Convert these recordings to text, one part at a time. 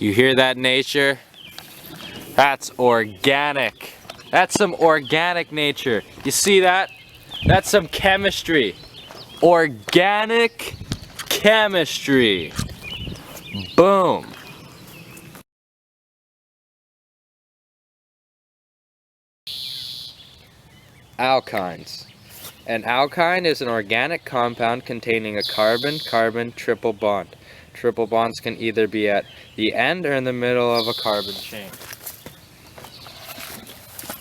You hear that, nature? That's organic. That's some organic nature. You see that? That's some chemistry. Organic chemistry. Boom. Alkynes. An alkyne is an organic compound containing a carbon-carbon triple bond. Triple bonds can either be at the end or in the middle of a carbon chain.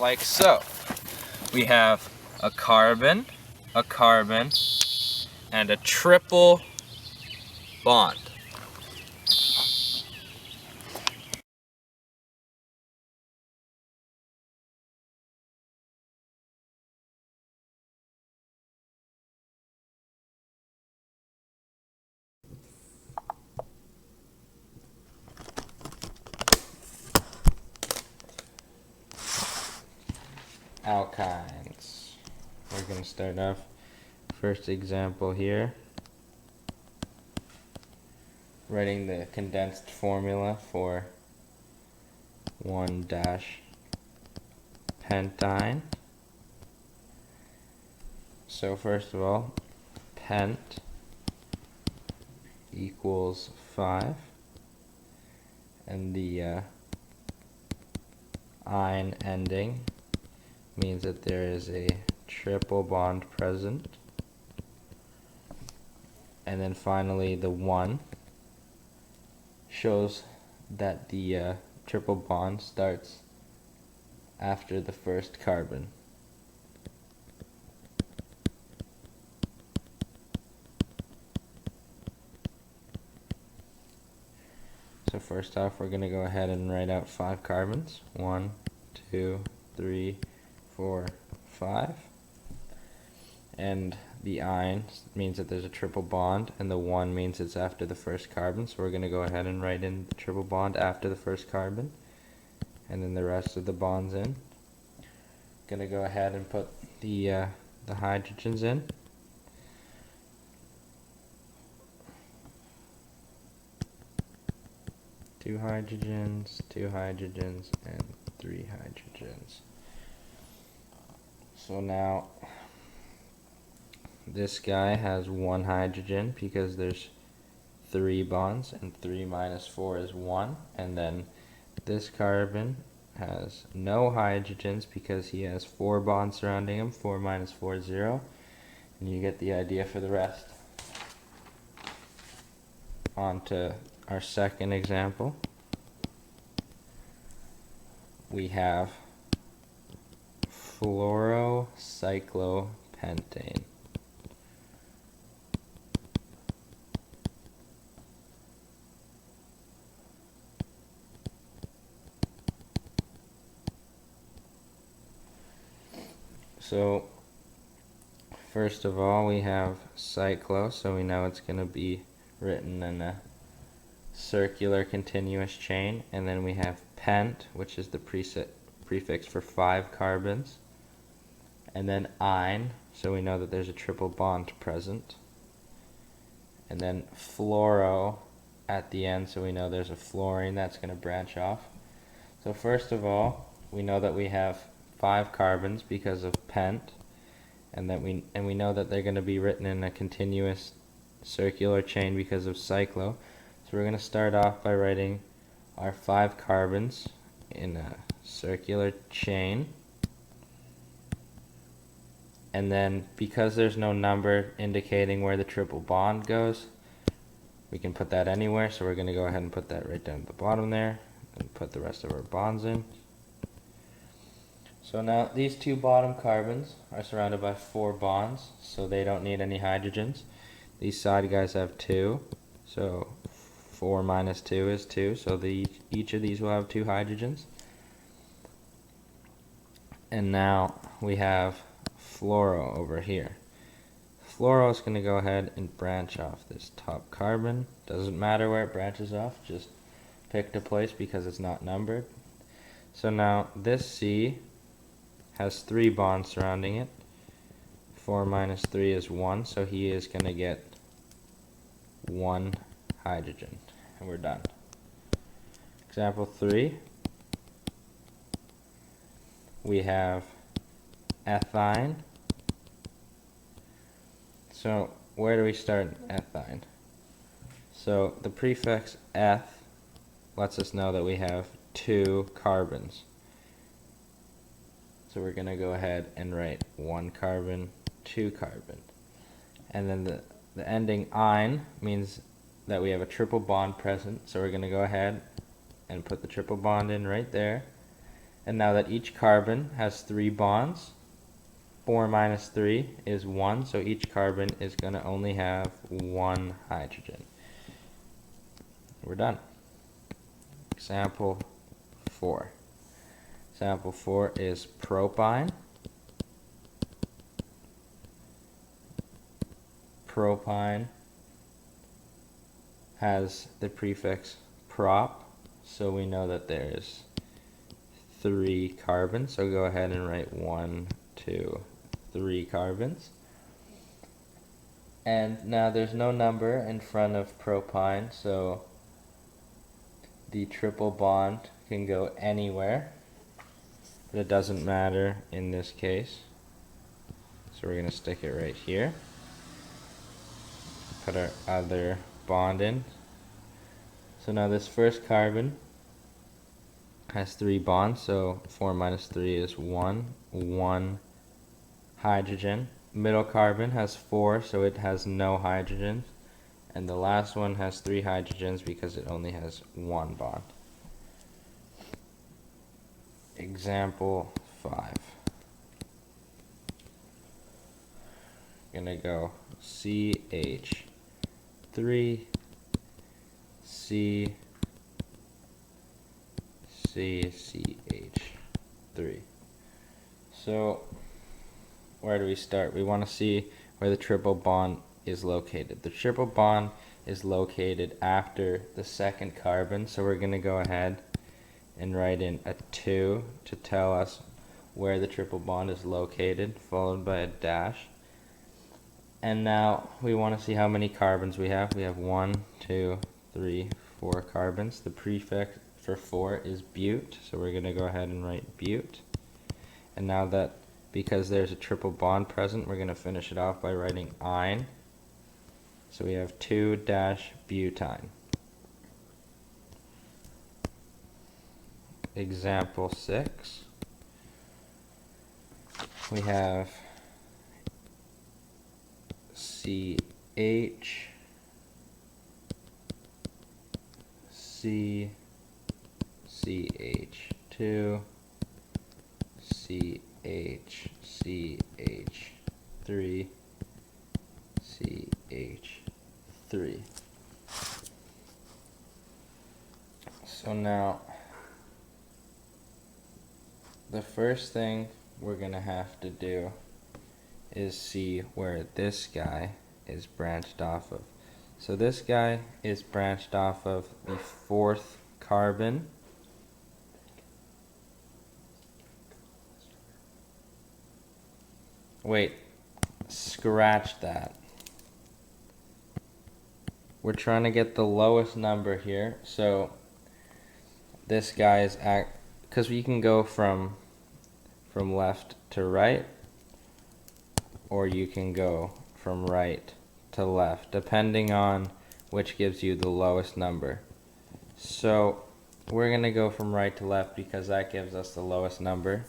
Like so. We have a carbon, and a triple bond. Alkynes. We're going to start off first example here. Writing the condensed formula for 1-pentyne. So first of all, pent equals 5, and the "-ine ending means that there is a triple bond present. And then finally the 1 shows that the triple bond starts after the first carbon. So first off, we're going to go ahead and write out 5 carbons. 1, 2, 3, 4, 5. And the "-ine" means that there's a triple bond, and the 1 means it's after the first carbon. So we're going to go ahead and write in the triple bond after the first carbon, and then the rest of the bonds in. Going to go ahead and put the hydrogens in. Two hydrogens, and 3 hydrogens. So now this guy has 1 hydrogen because there's 3 bonds, and 3 minus 4 is 1. And then this carbon has no hydrogens because he has 4 bonds surrounding him. 4 minus 4 is 0. And you get the idea for the rest. On to our second example. We have fluorocyclopentane. So first of all, we have cyclo, so we know it's going to be written in a circular continuous chain. And then we have pent, which is the prefix for 5 carbons. And then "-ine, so we know that there's a triple bond present. And then fluoro at the end, so we know there's a fluorine that's going to branch off. So first of all, we know that we have 5 carbons because of pent, and we know that they're going to be written in a continuous circular chain because of cyclo. So we're going to start off by writing our 5 carbons in a circular chain. And then because there's no number indicating where the triple bond goes, we can put that anywhere. So we're going to go ahead and put that right down at the bottom there and put the rest of our bonds in. So now these 2 bottom carbons are surrounded by 4 bonds, so they don't need any hydrogens. These side guys have 2, so 4 minus 2 is 2, so each of these will have 2 hydrogens. And now we have fluoro over here. Fluoro is going to go ahead and branch off this top carbon. Doesn't matter where it branches off, just pick a place because it's not numbered. So now this C has 3 bonds surrounding it. 4 minus 3 is 1, so he is going to get 1 hydrogen. And we're done. Example 3, we have ethyne. So where do we start in ethyne? So the prefix eth lets us know that we have 2 carbons. So we're going to go ahead and write 1 carbon, 2 carbon. And then the ending "-ine" means that we have a triple bond present. So we're going to go ahead and put the triple bond in right there. And now that each carbon has 3 bonds, 4 minus 3 is 1, so each carbon is going to only have 1 hydrogen. We're done. Example 4. Example 4 is propyne. Propyne has the prefix prop, so we know that there's 3 carbons. So go ahead and write 1, 2, 3 carbons. And now there's no number in front of propyne, so the triple bond can go anywhere, but it doesn't matter in this case. So we're going to stick it right here. Put our other bond in. So now this first carbon has 3 bonds, so 4 minus 3 is 1 hydrogen. Middle carbon has 4, so it has no hydrogens. And the last one has 3 hydrogens because it only has 1 bond. Example 5. Gonna go CH3, CCH3. So where do we start? We want to see where the triple bond is located. The triple bond is located after the second carbon, so we're going to go ahead and write in a 2 to tell us where the triple bond is located, followed by a dash. And now we want to see how many carbons we have. We have 1, 2, 3, 4 carbons. The prefix for 4 is bute, so we're going to go ahead and write bute. And now that, because there's a triple bond present, we're going to finish it off by writing "-ine". So we have 2-butene. Example 6. We have CH, CH2, CH3, CH3. So now, the first thing we're going to have to do is see where this guy is branched off of. So this guy is branched off of the 4th carbon. Wait, scratch that. We're trying to get the lowest number here, so this guy is because we can go from left to right, or you can go from right to left, depending on which gives you the lowest number. So we're going to go from right to left because that gives us the lowest number.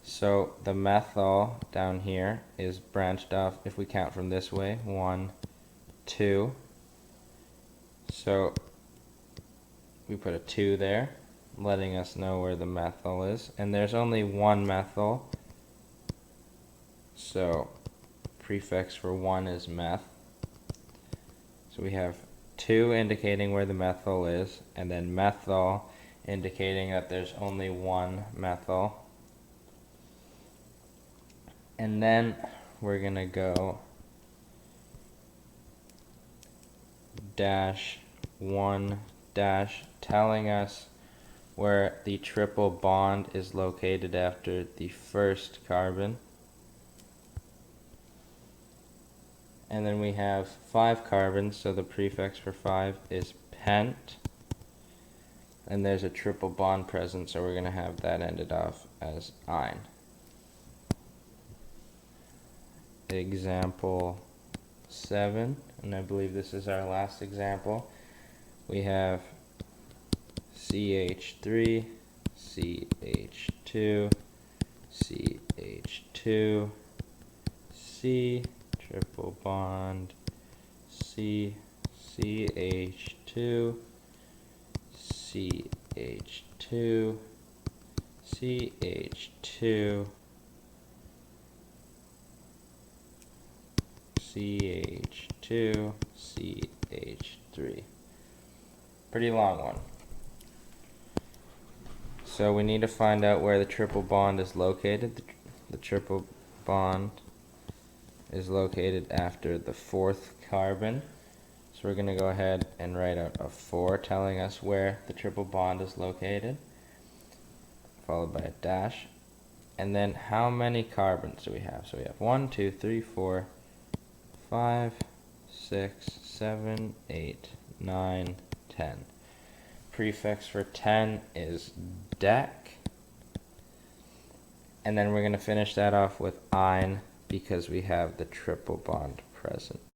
So the methyl down here is branched off, if we count from this way, 1, 2. So we put a 2 there, letting us know where the methyl is. And there's only 1 methyl, so prefix for 1 is meth. So we have 2 indicating where the methyl is, and then methyl indicating that there's only 1 methyl. And then we're going to go -1 telling us where the triple bond is located after the first carbon. And then we have 5 carbons, so the prefix for 5 is pent. and there's a triple bond present, so we're going to have that ended off as -ine. Example 7, and I believe this is our last example. We have CH3, CH2, CH2, C, triple bond, C, CH2, CH2, CH2, CH2, CH3. Pretty long one. So we need to find out where the triple bond is located. The triple bond is located after the 4th carbon. So we're going to go ahead and write out a 4 telling us where the triple bond is located, followed by a dash. And then how many carbons do we have? So we have 1, 2, 3, 4, 5, 6, 7, 8, 9, 10. Prefix for 10 is dec. And then we're going to finish that off with -ine because we have the triple bond present.